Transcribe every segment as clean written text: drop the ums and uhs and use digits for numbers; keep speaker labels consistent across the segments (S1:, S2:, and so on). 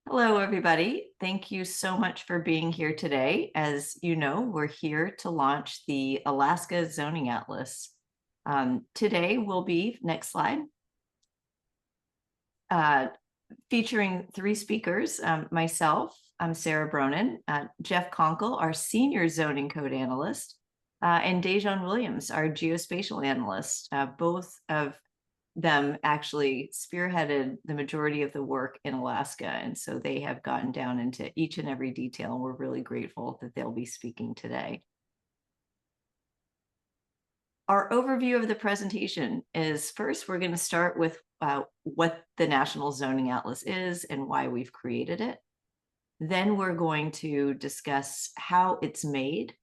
S1: Hello, everybody. Thank you so much for being here today. As you know, we're here to launch the Alaska Zoning Atlas. Today will be, next slide, uh, featuring three speakers. Myself, I'm Sarah Bronin, Jeff Conkle, our senior zoning code analyst, and Dejan Williams, our geospatial analyst. Both of them actually spearheaded the majority of the work in Alaska. And so they have gotten down into each and every detail, and we're really grateful that they'll be speaking today. Our overview of the presentation is first, we're going to start with what the National Zoning Atlas is and why we've created it. Then we're going to discuss how it's made.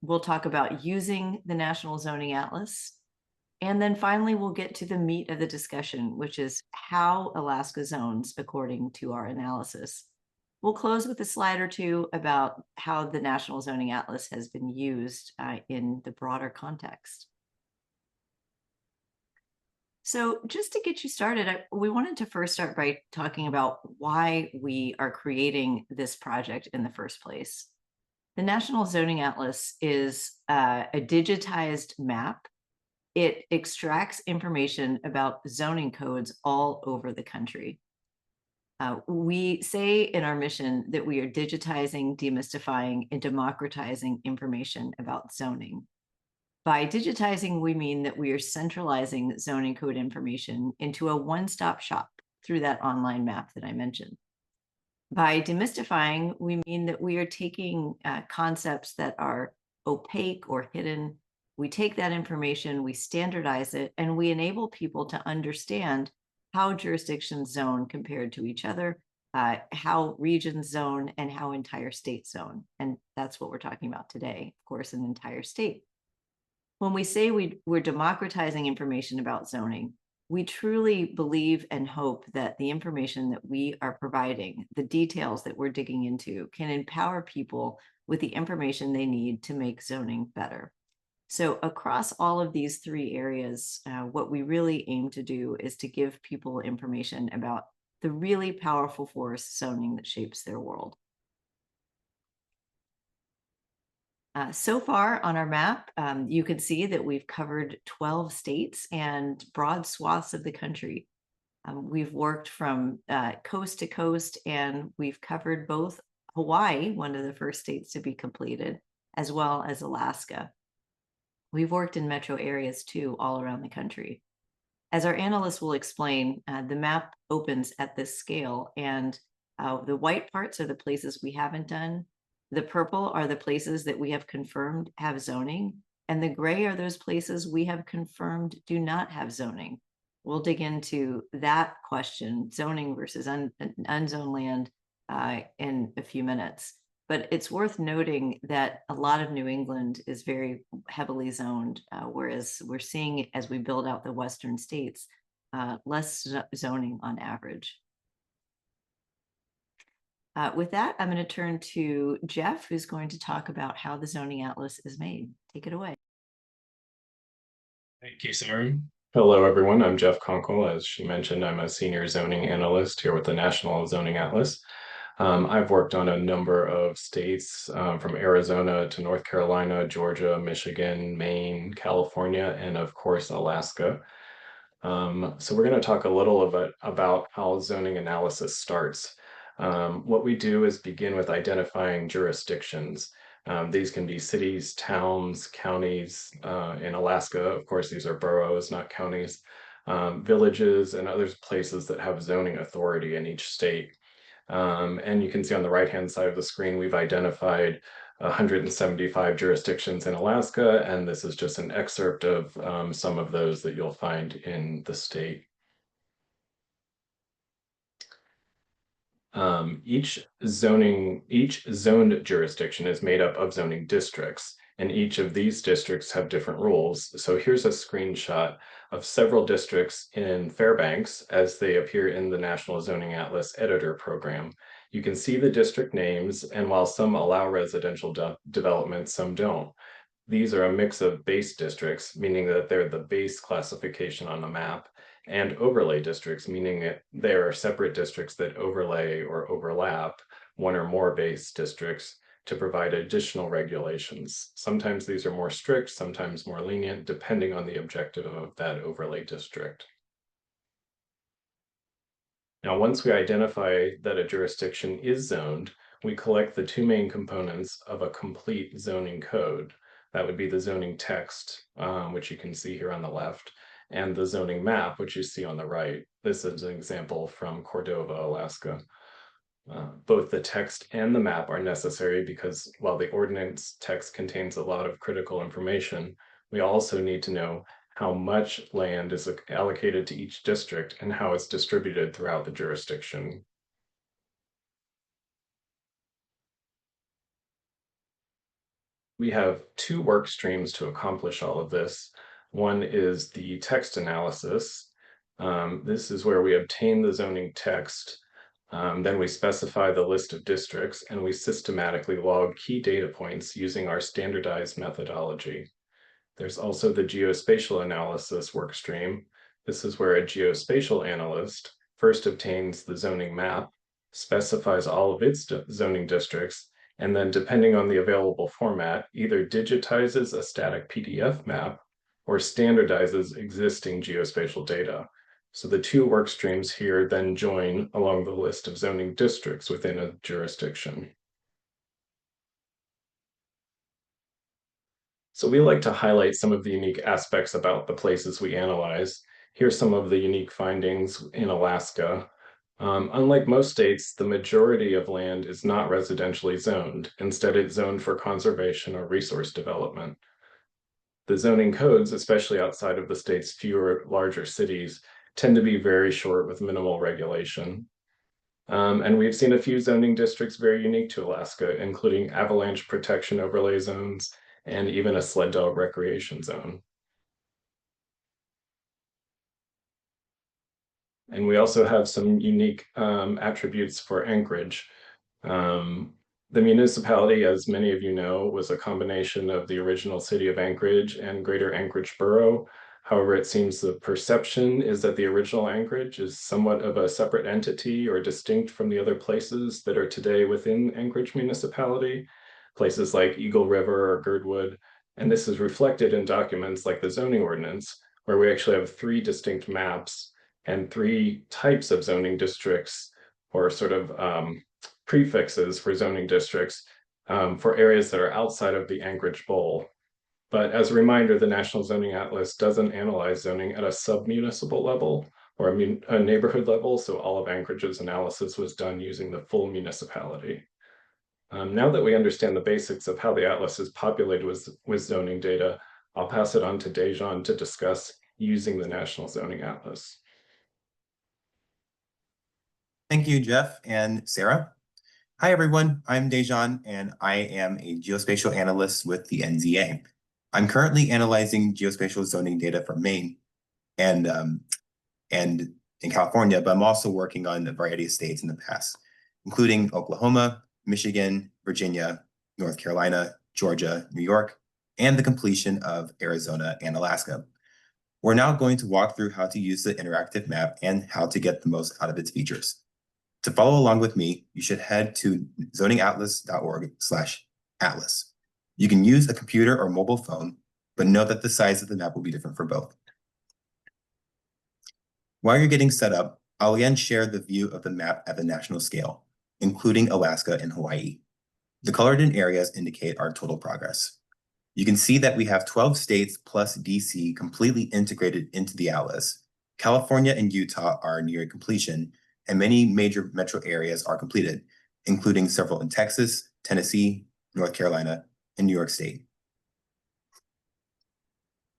S1: We'll talk about using the National Zoning Atlas. And then finally, we'll get to the meat of the discussion, which is how Alaska zones according to our analysis. We'll close with a slide or two about how the National Zoning Atlas has been used in the broader context. So just to get you started, we wanted to first start by talking about why we are creating this project in the first place. The National Zoning Atlas is a digitized map. It extracts information about zoning codes all over the country. We say in our mission that we are digitizing, demystifying, and democratizing information about zoning. By digitizing, we mean that we are centralizing zoning code information into a one-stop shop through that online map that I mentioned. By demystifying, we mean that we are taking concepts that are opaque or hidden. We take that information, we standardize it, and we enable people to understand how jurisdictions zone compared to each other, how regions zone, and how entire states zone. And that's what we're talking about today, of course, an entire state. When we say we're democratizing information about zoning, we truly believe and hope that the information that we are providing, the details that we're digging into, can empower people with the information they need to make zoning better. So across all of these three areas, what we really aim to do is to give people information about the really powerful force zoning that shapes their world. So far on our map, you can see that we've covered 12 states and broad swaths of the country. We've worked from coast to coast, and we've covered both Hawaii, one of the first states to be completed, as well as Alaska. We've worked in metro areas too, all around the country. As our analysts will explain, the map opens at this scale, and the white parts are the places we haven't done. The purple are the places that we have confirmed have zoning, and the gray are those places we have confirmed do not have zoning. We'll dig into that question, zoning versus unzoned land, in a few minutes. But it's worth noting that a lot of New England is very heavily zoned, whereas we're seeing, as we build out the western states, less zoning on average. With that, I'm going to turn to Jeff, who's going to talk about how the zoning atlas is made. Take it away.
S2: Thank you, Sarah. Hello, everyone. I'm Jeff Conkle. As she mentioned, I'm a senior zoning analyst here with the National Zoning Atlas. I've worked on a number of states from Arizona to North Carolina, Georgia, Michigan, Maine, California, and of course, Alaska. So we're going to talk a little bit about how zoning analysis starts. What we do is begin with identifying jurisdictions. These can be cities, towns, counties. In Alaska, of course, these are boroughs, not counties, villages, and other places that have zoning authority in each state. And you can see on the right-hand side of the screen, we've identified 175 jurisdictions in Alaska, and this is just an excerpt of some of those that you'll find in the state. Each zoned jurisdiction is made up of zoning districts, and each of these districts have different rules. So here's a screenshot of several districts in Fairbanks as they appear in the National Zoning Atlas Editor program. You can see the district names, and while some allow residential development, some don't. These are a mix of base districts, meaning that they're the base classification on the map, and overlay districts, meaning that they are separate districts that overlay or overlap one or more base districts to provide additional regulations. Sometimes these are more strict, sometimes more lenient, depending on the objective of that overlay district. Now, once we identify that a jurisdiction is zoned, we collect the two main components of a complete zoning code. That would be the zoning text, which you can see here on the left, and the zoning map, which you see on the right. This is an example from Cordova, Alaska. Both the text and the map are necessary because while the ordinance text contains a lot of critical information, we also need to know how much land is allocated to each district and how it's distributed throughout the jurisdiction. We have two work streams to accomplish all of this. One is the text analysis. This is where we obtain the zoning text. Then we specify the list of districts and we systematically log key data points using our standardized methodology. There's also the geospatial analysis workstream. This is where a geospatial analyst first obtains the zoning map, specifies all of its zoning districts, and then depending on the available format, either digitizes a static PDF map or standardizes existing geospatial data. So the two work streams here then join along the list of zoning districts within a jurisdiction. So we like to highlight some of the unique aspects about the places we analyze. Here's some of the unique findings in Alaska. Unlike most states, the majority of land is not residentially zoned. Instead, it's zoned for conservation or resource development. The zoning codes, especially outside of the state's fewer larger cities, tend to be very short with minimal regulation. And we've seen a few zoning districts very unique to Alaska, including avalanche protection overlay zones and even a sled dog recreation zone. And we also have some unique attributes for Anchorage. The municipality, as many of you know, was a combination of the original city of Anchorage and Greater Anchorage Borough. However, it seems the perception is that the original Anchorage is somewhat of a separate entity or distinct from the other places that are today within Anchorage municipality, places like Eagle River or Girdwood. And this is reflected in documents like the zoning ordinance, where we actually have three distinct maps and three types of zoning districts, or sort of prefixes for zoning districts for areas that are outside of the Anchorage Bowl. But as a reminder, the National Zoning Atlas doesn't analyze zoning at a sub-municipal level or a neighborhood level, so all of Anchorage's analysis was done using the full municipality. Now that we understand the basics of how the atlas is populated with zoning data, I'll pass it on to Dejan to discuss using the National Zoning Atlas.
S3: Thank you, Jeff and Sarah. Hi, everyone. I'm Dejan, and I am a geospatial analyst with the NZA. I'm currently analyzing geospatial zoning data from Maine and in California, but I'm also working on a variety of states in the past, including Oklahoma, Michigan, Virginia, North Carolina, Georgia, New York, and the completion of Arizona and Alaska. We're now going to walk through how to use the interactive map and how to get the most out of its features. To follow along with me, you should head to zoningatlas.org/atlas. You can use a computer or mobile phone, but note that the size of the map will be different for both. While you're getting set up, I'll again share the view of the map at the national scale, including Alaska and Hawaii. The colored in areas indicate our total progress. You can see that we have 12 states plus DC completely integrated into the atlas. California and Utah are near completion, and many major metro areas are completed, including several in Texas, Tennessee, North Carolina, and New York State.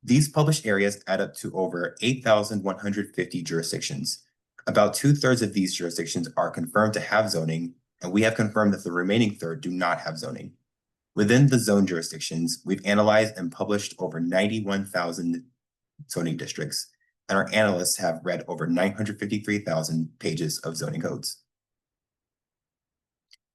S3: These published areas add up to over 8,150 jurisdictions. About 2/3 of these jurisdictions are confirmed to have zoning, and we have confirmed that the remaining third do not have zoning. Within the zone jurisdictions, we've analyzed and published over 91,000 zoning districts, and our analysts have read over 953,000 pages of zoning codes.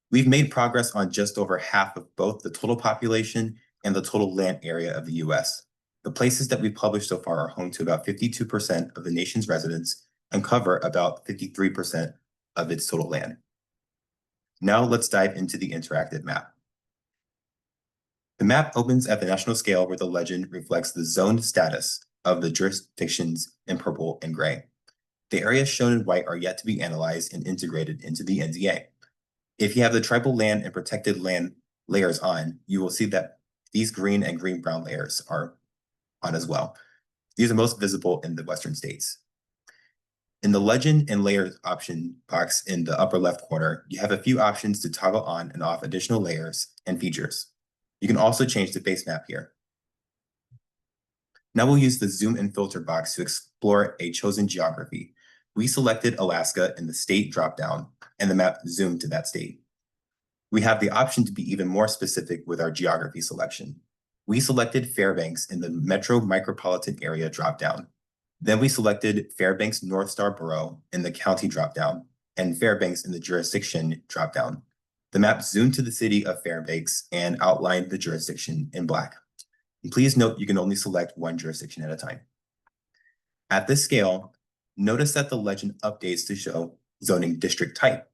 S3: We've made progress on just over half of both the total population and the total land area of the US. The places that we've published so far are home to about 52% of the nation's residents and cover about 53% of its total land. Now let's dive into the interactive map. The map opens at the national scale where the legend reflects the zoned status of the jurisdictions in purple and gray. The areas shown in white are yet to be analyzed and integrated into the NZA. If you have the tribal land and protected land layers on, you will see that these green and green-brown layers are on as well. These are most visible in the Western states. In the legend and layers option box in the upper left corner, you have a few options to toggle on and off additional layers and features. You can also change the base map here. Now we'll use the zoom and filter box to explore a chosen geography. We selected Alaska in the state dropdown, and the map zoomed to that state. We have the option to be even more specific with our geography selection. We selected Fairbanks in the Metro Micropolitan Area dropdown. Then we selected Fairbanks North Star Borough in the county dropdown and Fairbanks in the jurisdiction dropdown. The map zoomed to the city of Fairbanks and outlined the jurisdiction in black. And please note you can only select one jurisdiction at a time. At this scale, notice that the legend updates to show zoning district type.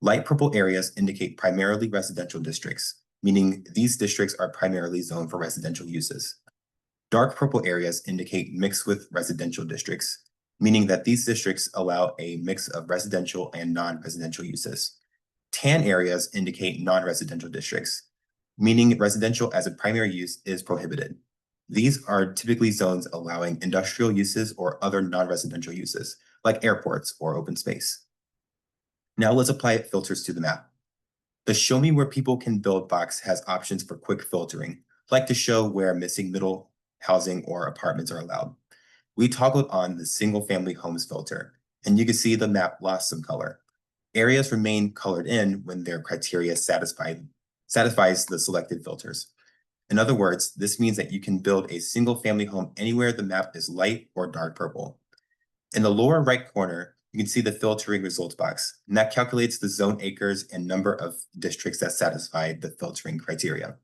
S3: Light purple areas indicate primarily residential districts, meaning these districts are primarily zoned for residential uses. Dark purple areas indicate mixed with residential districts, meaning that these districts allow a mix of residential and non-residential uses. Tan areas indicate non-residential districts, meaning residential as a primary use is prohibited. These are typically zones allowing industrial uses or other non-residential uses, like airports or open space. Now let's apply filters to the map. The Show Me Where People Can Build box has options for quick filtering, like to show where missing middle housing or apartments are allowed. We toggled on the single-family homes filter, and you can see the map lost some color. Areas remain colored in when their criteria satisfies the selected filters. In other words, this means that you can build a single-family home anywhere the map is light or dark purple. In the lower right corner, you can see the filtering results box, and that calculates the zone acres and number of districts that satisfy the filtering criteria.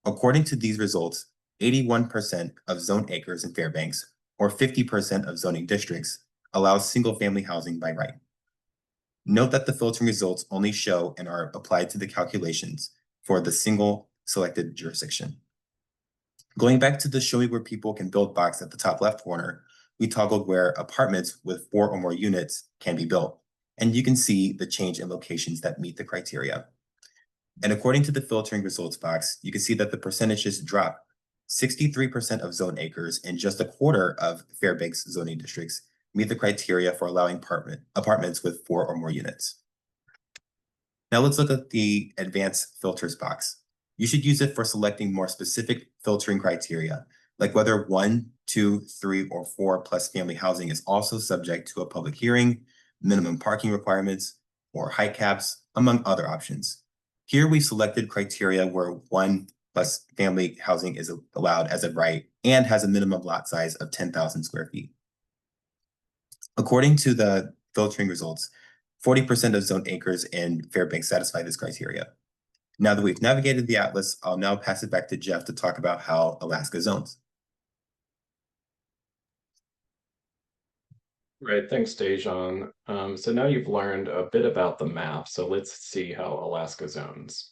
S3: According to these results, 81% of zone acres in Fairbanks, or 50% of zoning districts, allows single-family housing by right. Note that the filtering results only show and are applied to the calculations for the single selected jurisdiction. Going back to the Show Me Where People Can Build box at the top left corner, we toggled where apartments with 4 or more units can be built, and you can see the change in locations that meet the criteria. And according to the filtering results box, you can see that the percentages drop. 63% of zone acres and just a quarter of Fairbanks zoning districts meet the criteria for allowing apartments with 4 or more units. Now let's look at the advanced filters box. You should use it for selecting more specific filtering criteria, like whether 1, 2, 3, or 4 plus family housing is also subject to a public hearing, minimum parking requirements, or height caps, among other options. Here we selected criteria where 1 plus family housing is allowed as a right and has a minimum lot size of 10,000 square feet. According to the filtering results, 40% of zone acres in Fairbanks satisfy this criteria. Now that we've navigated the atlas, I'll now pass it back to Jeff to talk about how Alaska zones.
S2: Right, thanks, Dejan. So now you've learned a bit about the map, so let's see how Alaska zones.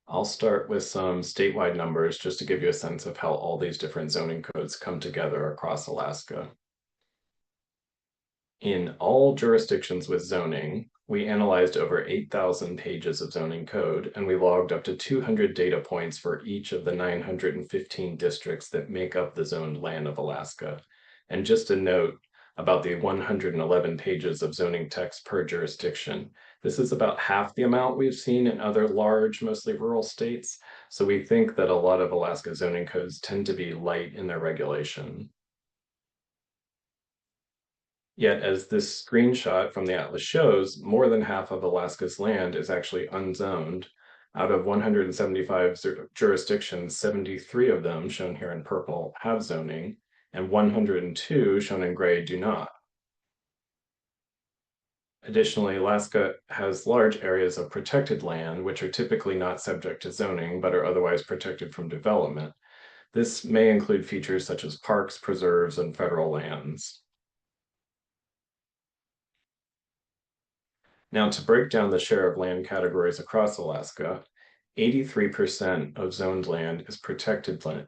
S2: I'll start with some statewide numbers just to give you a sense of how all these different zoning codes come together across Alaska. In all jurisdictions with zoning, we analyzed over 8,000 pages of zoning code, and we logged up to 200 data points for each of the 915 districts that make up the zoned land of Alaska. And just a note about the 111 pages of zoning text per jurisdiction. This is about half the amount we've seen in other large, mostly rural states. So we think that a lot of Alaska zoning codes tend to be light in their regulation. Yet, as this screenshot from the atlas shows, more than half of Alaska's land is actually unzoned. Out of 175 jurisdictions, 73 of them, shown here in purple, have zoning, and 102, shown in gray, do not. Additionally, Alaska has large areas of protected land, which are typically not subject to zoning, but are otherwise protected from development. This may include features such as parks, preserves, and federal lands. Now, to break down the share of land categories across Alaska, 83% of zoned land is protected land,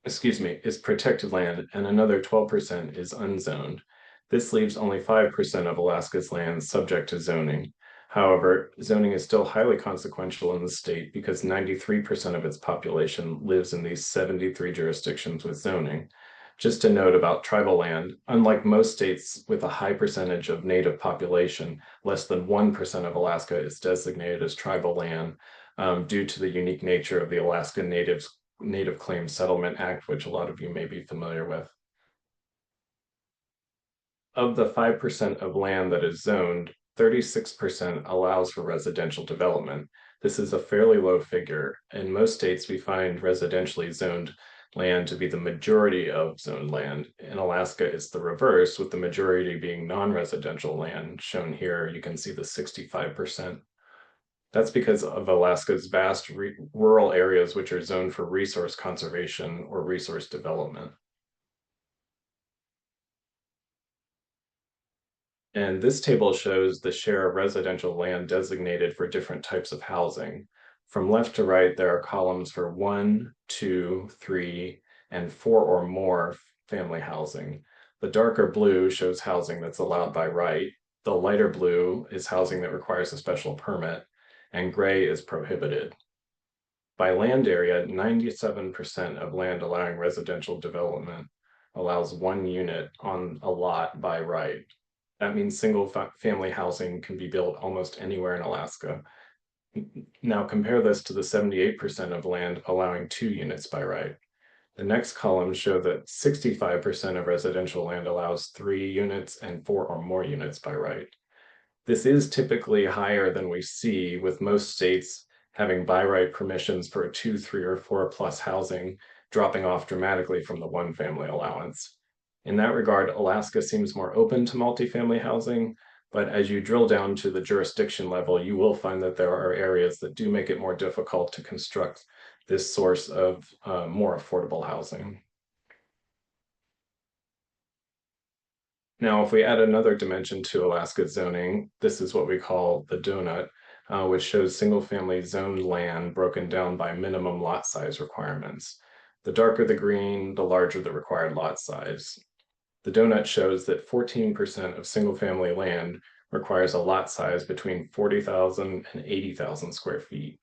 S2: is protected land, and another 12% is unzoned. This leaves only 5% of Alaska's land subject to zoning. However, zoning is still highly consequential in the state because 93% of its population lives in these 73 jurisdictions with zoning. Just a note about tribal land, unlike most states with a high percentage of native population, less than 1% of Alaska is designated as tribal land due to the unique nature of the Alaska Native Claims Settlement Act, which a lot of you may be familiar with. Of the 5% of land that is zoned, 36% allows for residential development. This is a fairly low figure. In most states, we find residentially zoned land to be the majority of zoned land. In Alaska, it's the reverse, with the majority being non-residential land. Shown here, you can see the 65%. That's because of Alaska's vast rural areas, which are zoned for resource conservation or resource development. And this table shows the share of residential land designated for different types of housing. From left to right, there are columns for 1, 2, 3, and 4 or more family housing. The darker blue shows housing that's allowed by right. The lighter blue is housing that requires a special permit, and gray is prohibited. By land area, 97% of land allowing residential development allows 1 unit on a lot by right. That means single family housing can be built almost anywhere in Alaska. Now compare this to the 78% of land allowing 2 units by right. The next columns show that 65% of residential land allows 3 units and 4 or more units by right. This is typically higher than we see, with most states having by right permissions for 2, 3, or 4 plus housing dropping off dramatically from the 1 family allowance. In that regard, Alaska seems more open to multifamily housing, but as you drill down to the jurisdiction level, you will find that there are areas that do make it more difficult to construct this source of more affordable housing. Now, if we add another dimension to Alaska's zoning, this is what we call the donut, which shows single-family zoned land broken down by minimum lot size requirements. The darker the green, the larger the required lot size. The donut shows that 14% of single-family land requires a lot size between 40,000 and 80,000 square feet.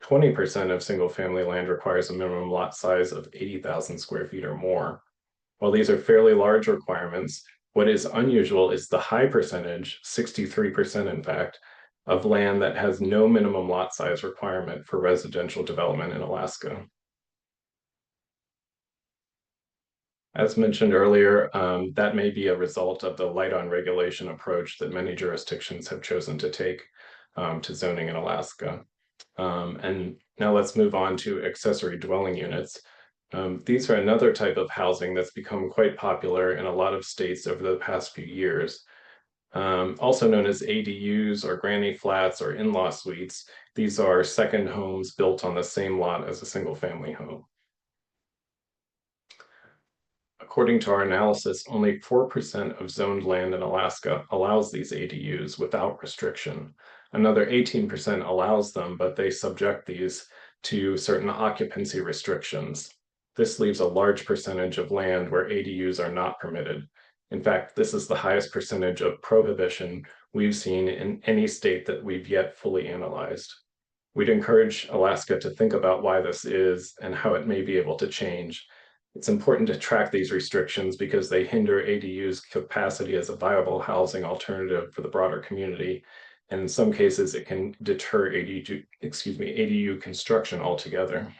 S2: 20% of single-family land requires a minimum lot size of 80,000 square feet or more. While these are fairly large requirements, what is unusual is the high percentage, 63% in fact, of land that has no minimum lot size requirement for residential development in Alaska. As mentioned earlier, that may be a result of the light-on regulation approach that many jurisdictions have chosen to take to zoning in Alaska. And now let's move on to accessory dwelling units. These are another type of housing that's become quite popular in a lot of states over the past few years. Also known as ADUs or granny flats or in-law suites, these are second homes built on the same lot as a single-family home. According to our analysis, only 4% of zoned land in Alaska allows these ADUs without restriction. Another 18% allows them, but they subject these to certain occupancy restrictions. This leaves a large percentage of land where ADUs are not permitted. In fact, this is the highest percentage of prohibition we've seen in any state that we've yet fully analyzed. We'd encourage Alaska to think about why this is and how it may be able to change. It's important to track these restrictions because they hinder ADU's capacity as a viable housing alternative for the broader community. And in some cases, it can deter ADU construction altogether.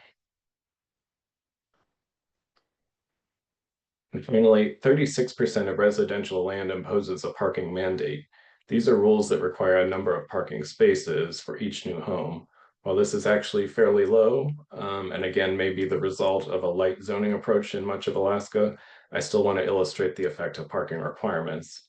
S2: And finally, 36% of residential land imposes a parking mandate. These are rules that require a number of parking spaces for each new home. While this is actually fairly low, and again, may be the result of a light zoning approach in much of Alaska, I still want to illustrate the effect of parking requirements.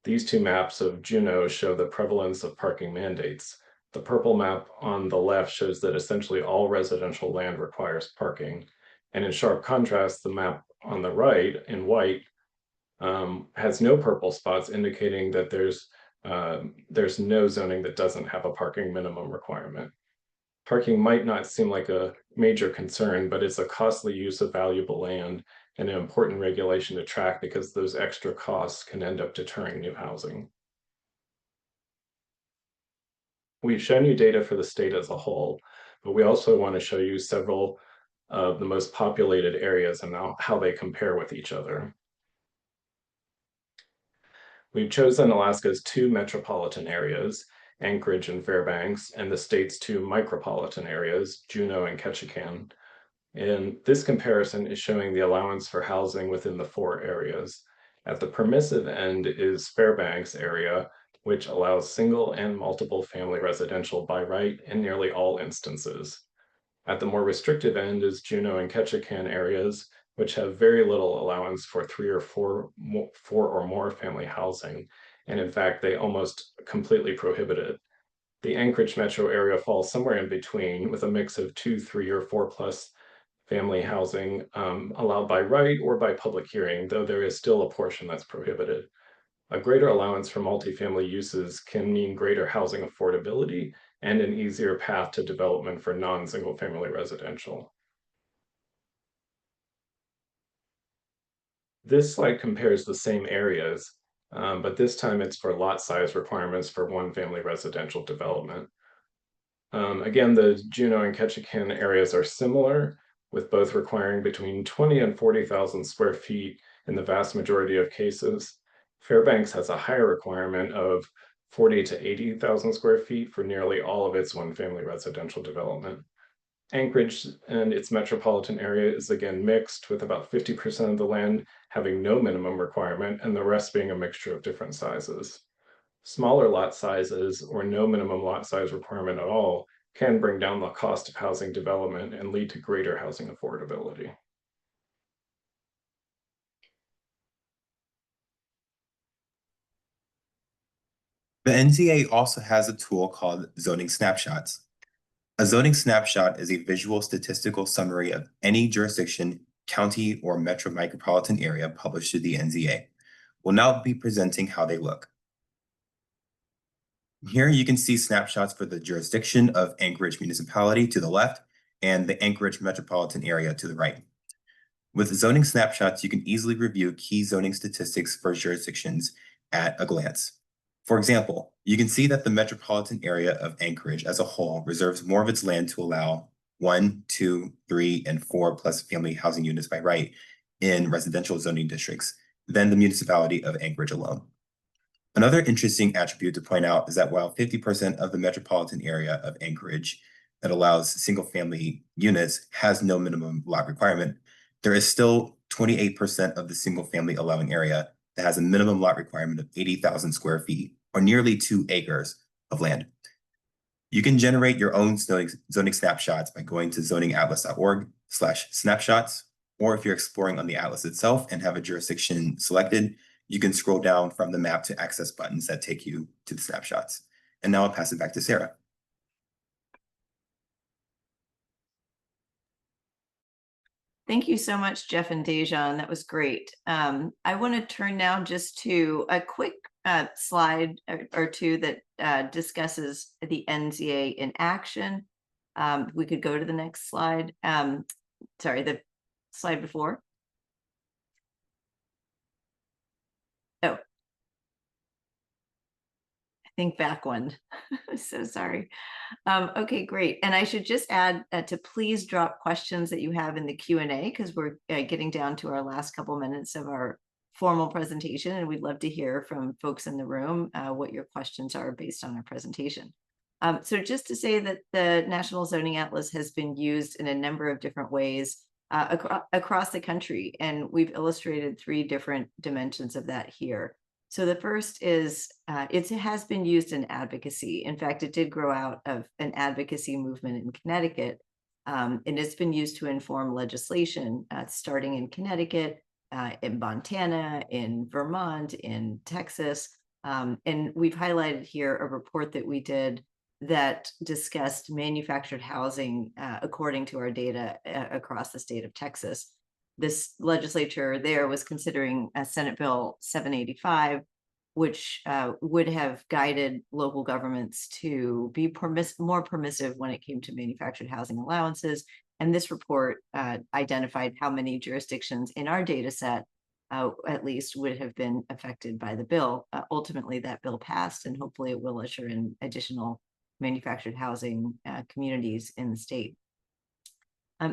S2: These two maps of Juneau show the prevalence of parking mandates. The purple map on the left shows that essentially all residential land requires parking. And in sharp contrast, the map on the right in white has no purple spots, indicating that there's no zoning that doesn't have a parking minimum requirement. Parking might not seem like a major concern, but it's a costly use of valuable land and an important regulation to track because those extra costs can end up deterring new housing. We've shown you data for the state as a whole, but we also want to show you several of the most populated areas and how they compare with each other. We've chosen Alaska's two metropolitan areas, Anchorage and Fairbanks, and the state's two micropolitan areas, Juneau and Ketchikan. And this comparison is showing the allowance for housing within the four areas. At the permissive end is Fairbanks area, which allows single and multiple family residential by right in nearly all instances. At the more restrictive end is Juneau and Ketchikan areas, which have very little allowance for four or more family housing. And in fact, they almost completely prohibit it. The Anchorage metro area falls somewhere in between with a mix of 2, 3, or 4+ family housing allowed by right or by public hearing, though there is still a portion that's prohibited. A greater allowance for multifamily uses can mean greater housing affordability and an easier path to development for non-single family residential. This slide compares the same areas, but this time it's for lot size requirements for one family residential development. Again, the Juneau and Ketchikan areas are similar, with both requiring between 20 and 40,000 square feet in the vast majority of cases. Fairbanks has a higher requirement of 40 to 80,000 square feet for nearly all of its one-family residential development. Anchorage and its metropolitan area is again mixed, with about 50% of the land having no minimum requirement and the rest being a mixture of different sizes. Smaller lot sizes or no minimum lot size requirement at all can bring down the cost of housing development and lead to greater housing affordability.
S3: The NZA also has a tool called zoning snapshots. A zoning snapshot is a visual statistical summary of any jurisdiction, county, or metro micropolitan area published to the NZA. We'll now be presenting how they look. Here you can see snapshots for the jurisdiction of Anchorage Municipality to the left and the Anchorage metropolitan area to the right. With zoning snapshots, you can easily review key zoning statistics for jurisdictions at a glance. For example, you can see that the metropolitan area of Anchorage as a whole reserves more of its land to allow 1, 2, 3, and 4+ family housing units by right in residential zoning districts than the municipality of Anchorage alone. Another interesting attribute to point out is that while 50% of the metropolitan area of Anchorage that allows single-family units has no minimum lot requirement, there is still 28% of the single-family allowing area that has a minimum lot requirement of 80,000 square feet, or nearly 2 acres of land. You can generate your own zoning snapshots by going to zoningatlas.org/snapshots, or if you're exploring on the atlas itself and have a jurisdiction selected, you can scroll down from the map to access buttons that take you to the snapshots. And now I'll pass it back to Sarah.
S1: Thank you so much, Jeff and Dejan. That was great. I want to turn now just to a quick slide or two that discusses the NZA in action. We could go to the next slide. Sorry, the slide before. Oh, I think back one. So sorry. Okay, great. And I should just add to please drop questions that you have in the Q&A, because we're getting down to our last couple minutes of our formal presentation, and we'd love to hear from folks in the room what your questions are based on our presentation. So just to say that the National Zoning Atlas has been used in a number of different ways across the country, and we've illustrated 3 different dimensions of that here. So the first is it has been used in advocacy. In fact, it did grow out of an advocacy movement in Connecticut, and it's been used to inform legislation, starting in Connecticut, in Montana, in Vermont, in Texas, And we've highlighted here a report that we did that discussed manufactured housing according to our data across the state of Texas. This legislature there was considering Senate Bill 785, which would have guided local governments to be more permissive when it came to manufactured housing allowances. And this report identified how many jurisdictions in our data set at least would have been affected by the bill. Ultimately, that bill passed, and hopefully it will usher in additional manufactured housing communities in the state.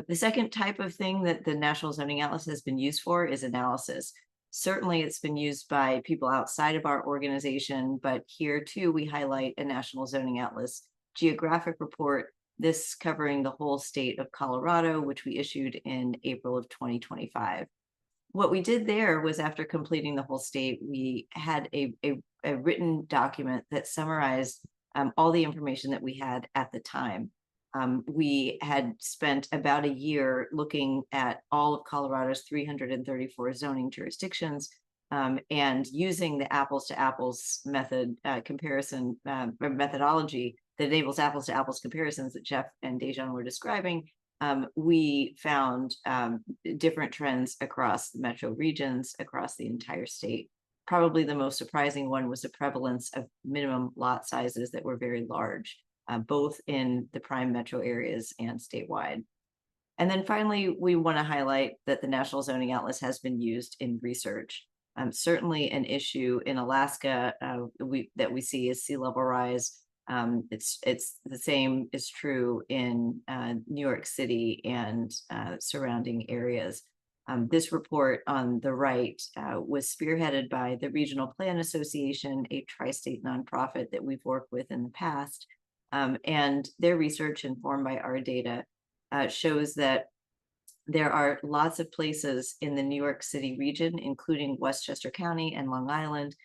S1: The second type of thing that the National Zoning Atlas has been used for is analysis. Certainly, it's been used by people outside of our organization, but here too, we highlight a National Zoning Atlas geographic report, this covering the whole state of Colorado, which we issued in April of 2025. What we did there was, after completing the whole state, we had a written document that summarized all the information that we had at the time. We had spent about a year looking at all of Colorado's 334 zoning jurisdictions and using the apples to apples method comparison or methodology that enables apples to apples comparisons that Jeff and Dejan were describing. We found different trends across the metro regions, across the entire state. Probably the most surprising one was the prevalence of minimum lot sizes that were very large, both in the prime metro areas and statewide. And then finally, we want to highlight that the National Zoning Atlas has been used in research. Certainly an issue in Alaska that we see is sea level rise. It's the same is true in New York City and surrounding areas. This report on the right was spearheaded by the Regional Plan Association, a tri-state nonprofit that we've worked with in the past. And their research, informed by our data, shows that there are lots of places in the New York City region, including Westchester County and Long Island,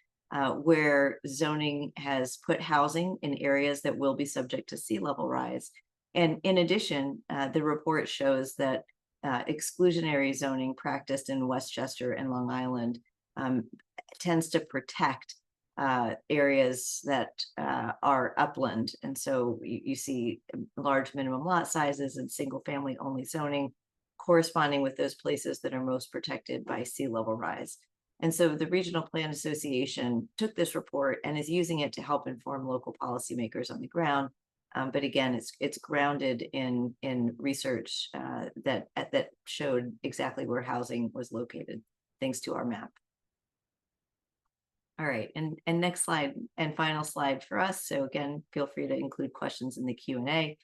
S1: where zoning has put housing in areas that will be subject to sea level rise. And in addition, the report shows that exclusionary zoning practiced in Westchester and Long Island tends to protect areas that are upland. And so you see large minimum lot sizes and single family only zoning corresponding with those places that are most protected by sea level rise. And so the Regional Plan Association took this report and is using it to help inform local policymakers on the ground. But again, it's grounded in research that showed exactly where housing was located, thanks to our map. All right, and next slide and final slide for us. So again, feel free to include questions in the Q&A.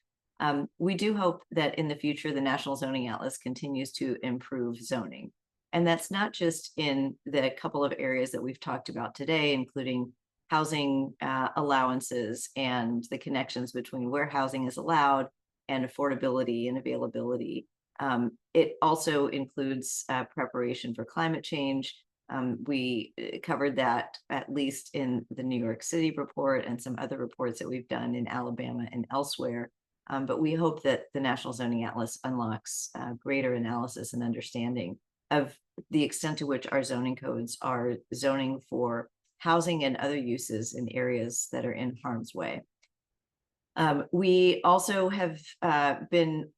S1: We do hope that in the future, the National Zoning Atlas continues to improve zoning. And that's not just in the couple of areas that we've talked about today, including housing allowances and the connections between where housing is allowed and affordability and availability. It also includes preparation for climate change. We covered that at least in the New York City report and some other reports that we've done in Alabama and elsewhere. But we hope that the National Zoning Atlas unlocks greater analysis and understanding of the extent to which our zoning codes are zoning for housing and other uses in areas that are in harm's way. We also have been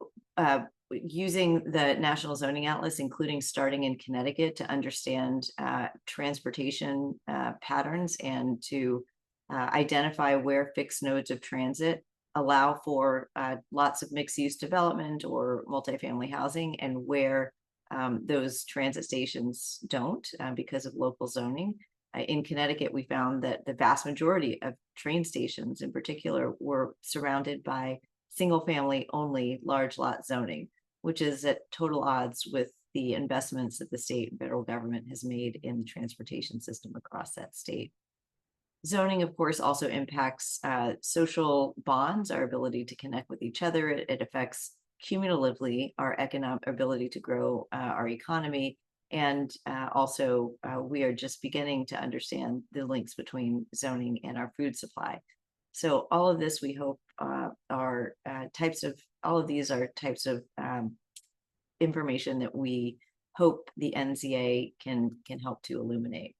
S1: using the National Zoning Atlas, including starting in Connecticut, to understand transportation patterns and to identify where fixed nodes of transit allow for lots of mixed-use development or multifamily housing, and where those transit stations don't because of local zoning. In Connecticut, we found that the vast majority of train stations in particular were surrounded by single-family only large lot zoning, which is at total odds with the investments that the state and federal government has made in the transportation system across that state. Zoning, of course, also impacts social bonds, our ability to connect with each other. It affects cumulatively our economic ability to grow our economy. And also, we are just beginning to understand the links between zoning and our food supply. So all of this, we hope, are types of information that we hope the NZA can help to illuminate.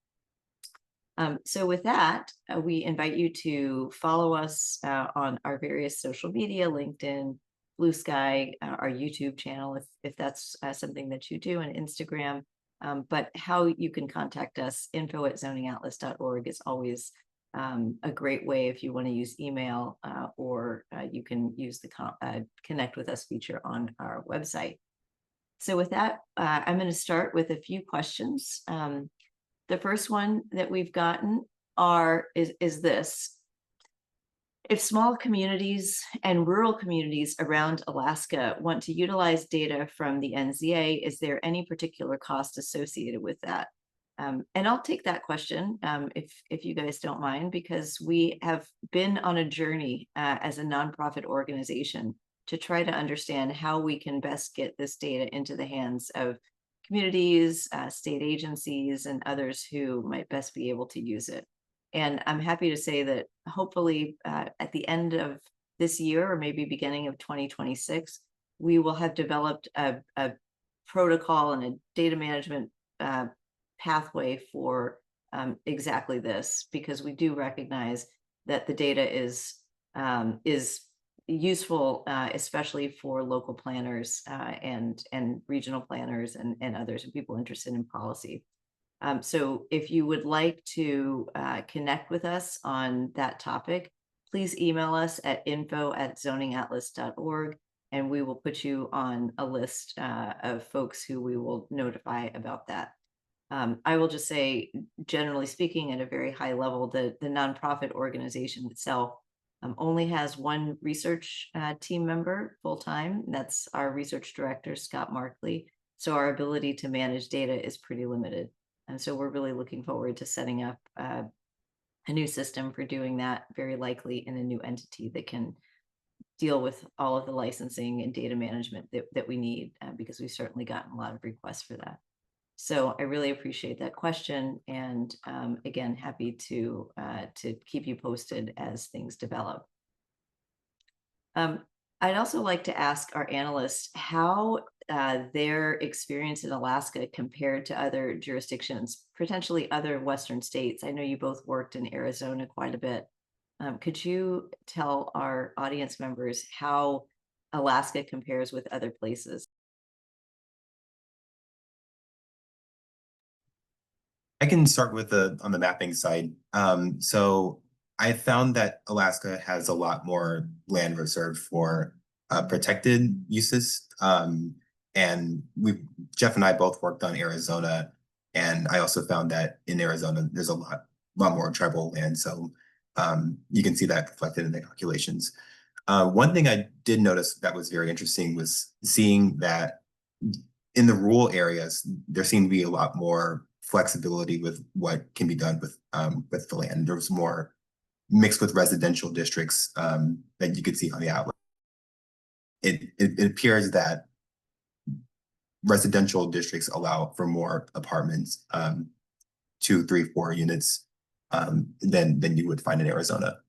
S1: So with that, we invite you to follow us on our various social media, LinkedIn, Blue Sky, our YouTube channel, if that's something that you do, and Instagram. But how you can contact us, info@zoningatlas.org is always a great way if you want to use email, or you can use the connect with us feature on our website. So with that, I'm going to start with a few questions. The first one that we've gotten is this. If small communities and rural communities around Alaska want to utilize data from the NZA, is there any particular cost associated with that? And I'll take that question if you guys don't mind, because we have been on a journey as a nonprofit organization to try to understand how we can best get this data into the hands of communities, state agencies, and others who might best be able to use it. And I'm happy to say that hopefully at the end of this year, or maybe beginning of 2026, we will have developed a protocol and a data management pathway for exactly this, because we do recognize that the data is useful, especially for local planners and regional planners and others and people interested in policy. So if you would like to connect with us on that topic, please email us at info@zoningatlas.org, and we will put you on a list of folks who we will notify about that. I will just say, generally speaking, at a very high level, the nonprofit organization itself only has one research team member full-time. That's our research director, Scott Markley. So our ability to manage data is pretty limited. And so we're really looking forward to setting up a new system for doing that, very likely in a new entity that can deal with all of the licensing and data management that we need, because we've certainly gotten a lot of requests for that. So I really appreciate that question. And again, happy to keep you posted as things develop. I'd also like to ask our analysts how their experience in Alaska compared to other jurisdictions, potentially other Western states. I know you both worked in Arizona quite a bit. Could you tell our audience members how Alaska compares with other places?
S3: I can start with on the mapping side. So I found that Alaska has a lot more land reserved for protected uses. And Jeff and I both worked on Arizona, and I also found that in Arizona there's a lot more tribal land. So you can see that reflected in the calculations. One thing I did notice that was very interesting was seeing that in the rural areas there seemed to be a lot more flexibility with what can be done with the land. There was more mixed with residential districts that you could see on the outlet. It appears that residential districts allow for more apartments, 2, 3, 4 units than you would find in Arizona.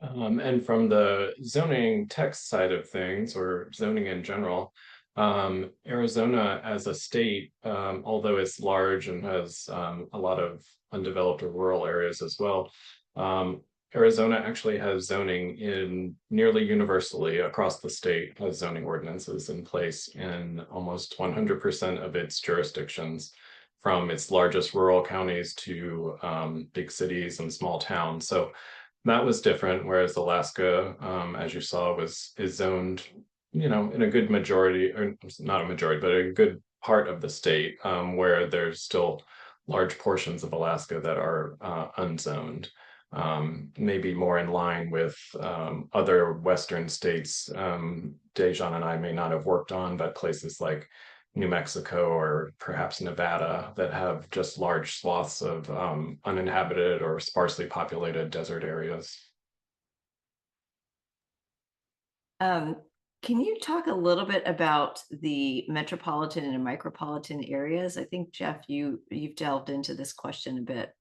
S2: And from the zoning text side of things, or zoning in general, Arizona as a state, although it's large and has a lot of undeveloped or rural areas as well, Arizona actually has zoning in nearly universally across the state, has zoning ordinances in place in almost 100% of its jurisdictions, from its largest rural counties to big cities and small towns. So that was different, whereas Alaska, as you saw, is zoned, in a good majority, or not a majority, but a good part of the state, where there's still large portions of Alaska that are unzoned. Maybe more in line with other Western states Dejan and I may not have worked on, but places like New Mexico or perhaps Nevada that have just large swaths of uninhabited or sparsely populated desert areas.
S1: Can you talk a little bit about the metropolitan and micropolitan areas? I think, Jeff, you've delved into this question a bit.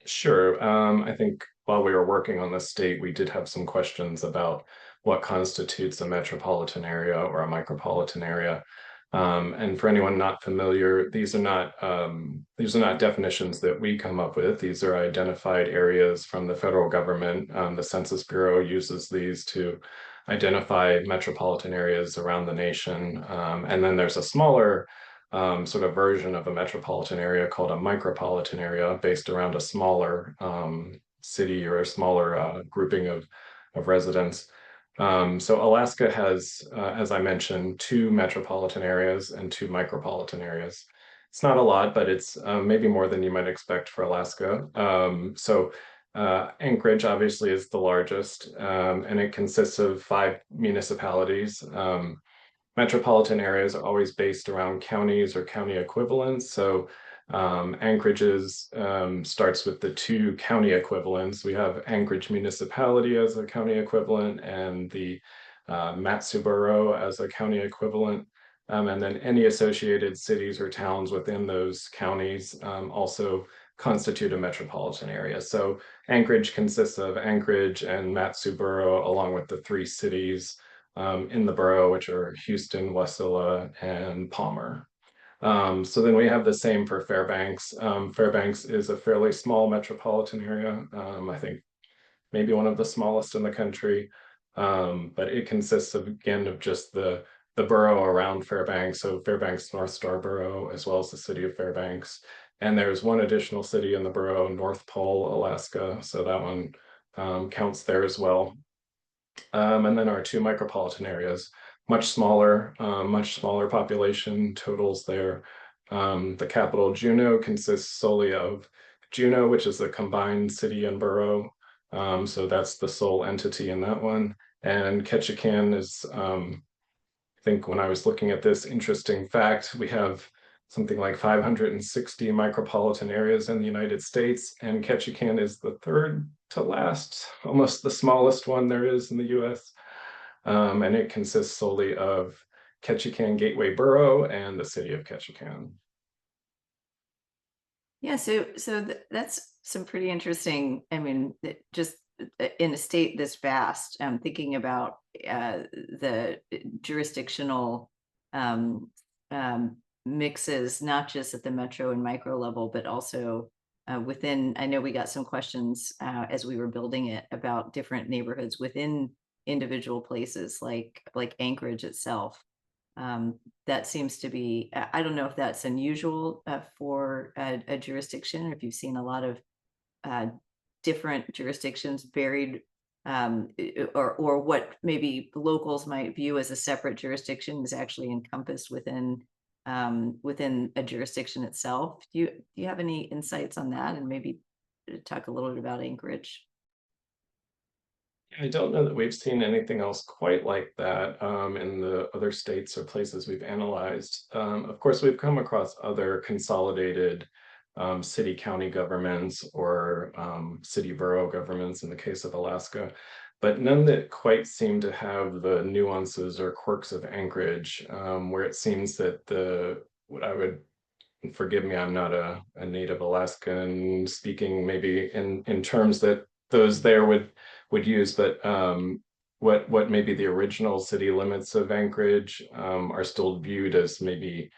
S2: Sure. I think while we were working on this state, we did have some questions about what constitutes a metropolitan area or a micropolitan area. And for anyone not familiar, these are not definitions that we come up with. These are identified areas from the federal government. The Census Bureau uses these to identify metropolitan areas around the nation. And then there's a smaller sort of version of a metropolitan area called a micropolitan area, based around a smaller city or a smaller grouping of residents. So Alaska has, as I mentioned, 2 metropolitan areas and 2 micropolitan areas. It's not a lot, but it's maybe more than you might expect for Alaska. Anchorage obviously is the largest, and it consists of 5 municipalities. Metropolitan areas are always based around counties or county equivalents. So Anchorage's starts with the 2 county equivalents. We have Anchorage Municipality as a county equivalent and the Matsu Borough as a county equivalent. And then any associated cities or towns within those counties also constitute a metropolitan area. So Anchorage consists of Anchorage and Matsu Borough, along with the 3 cities in the borough, which are Houston, Wasilla, and Palmer. So then we have the same for Fairbanks. Fairbanks is a fairly small metropolitan area. I think maybe one of the smallest in the country, but it consists of, again, of just the borough around Fairbanks, so Fairbanks North Star Borough, as well as the city of Fairbanks. And there's one additional city in the borough, North Pole, Alaska, so that one counts there as well. And then our 2 micropolitan areas, much smaller population totals there. The capital, Juneau, consists solely of Juneau, which is a combined city and borough. So that's the sole entity in that one. And Ketchikan is, I think when I was looking at this, interesting fact, we have something like 560 micropolitan areas in the United States, and Ketchikan is the 3rd to last, almost the smallest one there is in the US. And it consists solely of Ketchikan Gateway Borough and the city of Ketchikan.
S1: Yeah, so that's some pretty interesting. I mean, just in a state this vast, thinking about the jurisdictional mixes, not just at the metro and micro level, but also within. I know we got some questions as we were building it about different neighborhoods within individual places, like Anchorage itself. That seems to be, I don't know if that's unusual for a jurisdiction, or if you've seen a lot of different jurisdictions buried, or what maybe locals might view as a separate jurisdiction is actually encompassed within a jurisdiction itself. Do you have any insights on that, and maybe talk a little bit about Anchorage?
S2: I don't know that we've seen anything else quite like that in the other states or places we've analyzed. Of course, we've come across other consolidated city county governments or city borough governments in the case of Alaska, but none that quite seem to have the nuances or quirks of Anchorage, where it seems that what I would, forgive me, I'm not a native Alaskan speaking maybe in terms that those there would use, but what maybe the original city limits of Anchorage are still viewed as maybe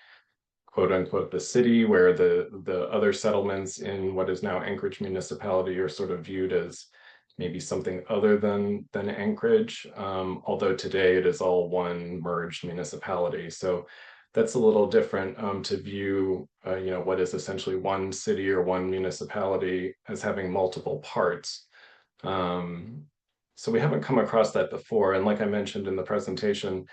S2: quote unquote the city, where the other settlements in what is now Anchorage municipality are sort of viewed as maybe something other than Anchorage, although today it is all one merged municipality. So that's a little different to view, what is essentially one city or one municipality as having multiple parts. So we haven't come across that before. And like I mentioned in the presentation,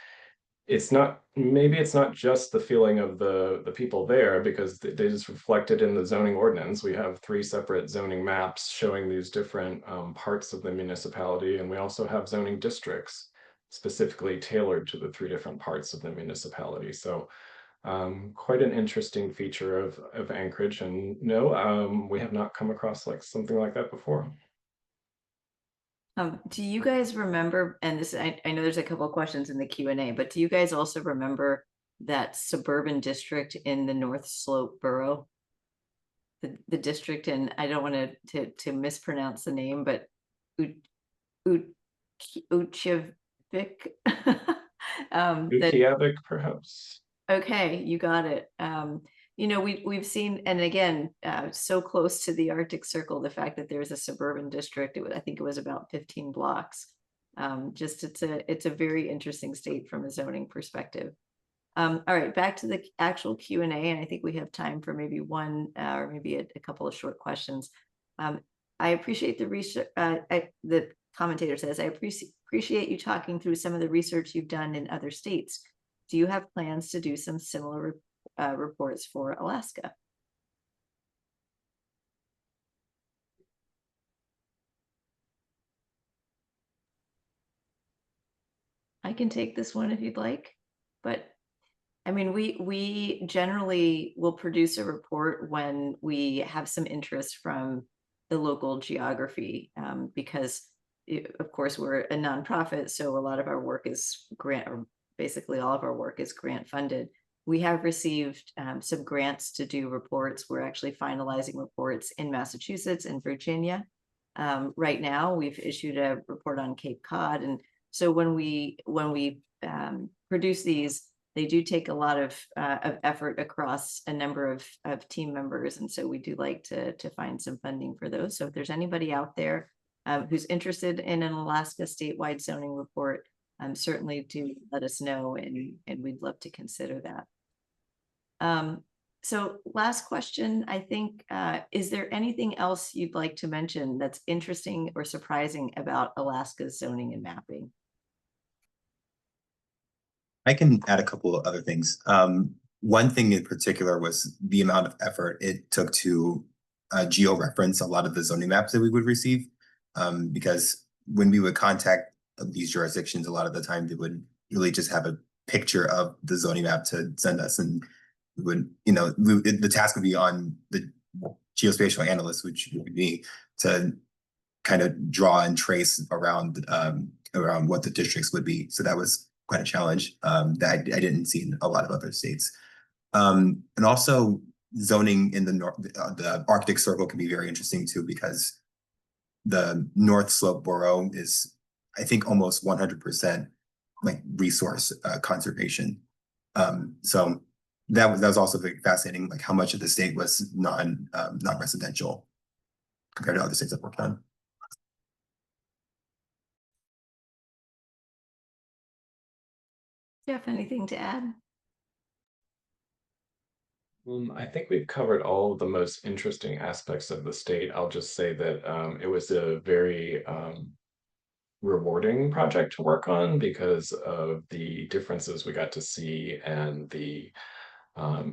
S2: maybe it's not just the feeling of the people there, because it is reflected in the zoning ordinance. We have 3 separate zoning maps showing these different parts of the municipality. And we also have zoning districts specifically tailored to the 3 different parts of the municipality. So quite an interesting feature of Anchorage. And no, we have not come across something like that before.
S1: Do you guys remember, and this, I know there's a couple of questions in the Q&A, but do you guys also remember that suburban district in the North Slope borough? The district, and I don't want to mispronounce the name, but Uchevik.
S2: Reykjavik, perhaps.
S1: Okay, you got it. You know, we've seen, and again, so close to the Arctic Circle, the fact that there's a suburban district, I think it was about 15 blocks. Just it's a very interesting state from a zoning perspective. All right, back to the actual Q&A, and I think we have time for maybe one or maybe a couple of short questions. I appreciate the research. The commentator says, I appreciate you talking through some of the research you've done in other states. Do you have plans to do some similar reports for Alaska? I can take this one if you'd like, but I mean, we generally will produce a report when we have some interest from the local geography, because of course we're a nonprofit, so a lot of our work is grant, or basically all of our work is grant funded. We have received some grants to do reports. We're actually finalizing reports in Massachusetts and Virginia. Right now, we've issued a report on Cape Cod, and so when we produce these, they do take a lot of effort across a number of team members. And so we do like to find some funding for those. So if there's anybody out there who's interested in an Alaska statewide zoning report, certainly do let us know, and we'd love to consider that. So last question, I think, is there anything else you'd like to mention that's interesting or surprising about Alaska's zoning and mapping?
S3: I can add a couple of other things. One thing in particular was the amount of effort it took to geo-reference a lot of the zoning maps that we would receive. Because when we would contact these jurisdictions, a lot of the time they would really just have a picture of the zoning map to send us, and we would, the task would be on the geospatial analyst, which would be to kind of draw and trace around what the districts would be. So that was quite a challenge that I didn't see in a lot of other states. And also zoning in the Arctic Circle can be very interesting too, because the North Slope borough is, I think, almost 100% like resource conservation. So that was also very fascinating, like how much of the state was non-residential compared to other states I've worked on.
S1: Jeff, anything to add?
S2: I think we've covered all of the most interesting aspects of the state. I'll just say that it was a very rewarding project to work on because of the differences we got to see and the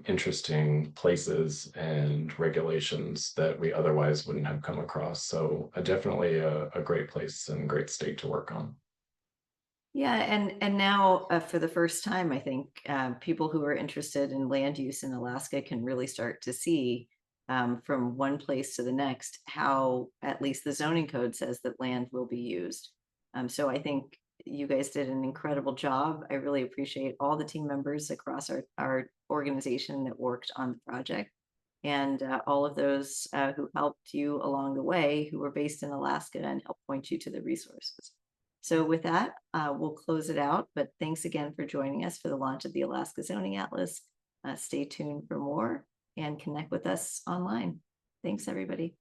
S2: interesting places and regulations that we otherwise wouldn't have come across. So definitely a great place and great state to work on.
S1: Yeah, and now for the first time, I think people who are interested in land use in Alaska can really start to see from one place to the next how at least the zoning code says that land will be used. So I think you guys did an incredible job. I really appreciate all the team members across our organization that worked on the project, and all of those who helped you along the way, who were based in Alaska and helped point you to the resources. So with that, we'll close it out, but thanks again for joining us for the launch of the Alaska Zoning Atlas. Stay tuned for more and connect with us online. Thanks, everybody.